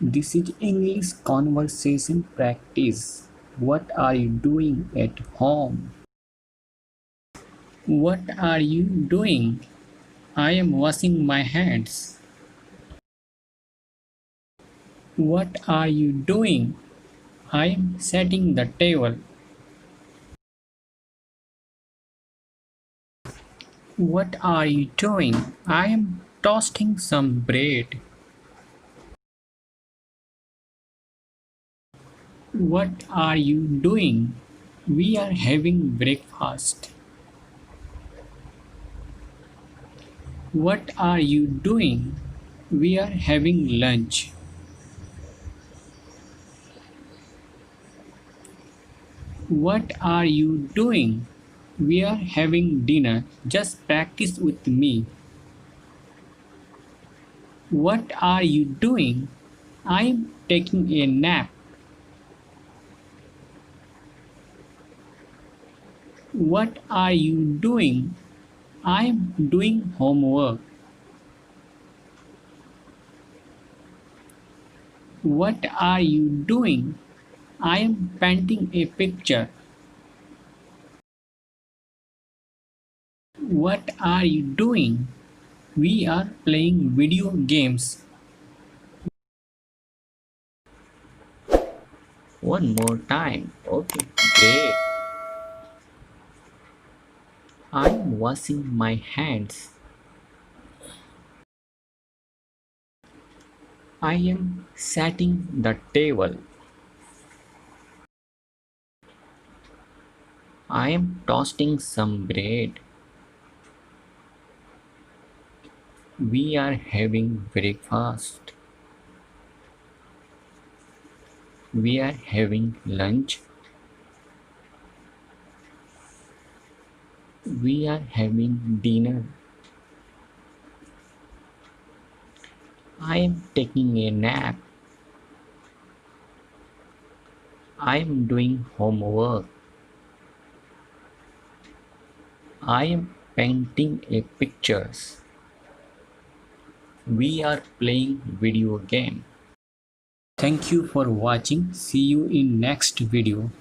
This is English conversation practice. What are you doing at home? What are you doing? I am washing my hands. What are you doing? I am setting the table. What are you doing? I am toasting some bread. What are you doing? We are having breakfast. What are you doing? We are having lunch. What are you doing? We are having dinner. Just practice with me. What are you doing? I'm taking a nap. What are you doing? I'm doing homework. What are you doing? I'm painting a picture. What are you doing? We are playing video games. One more time. Okay, great. I'm washing my hands. I am setting the table. I am toasting some bread. We are having breakfast. We are having lunch. We are having dinner. I am taking a nap. I am doing homework. I am painting a pictures. We are playing video game. Thank you for watching. See you in next video.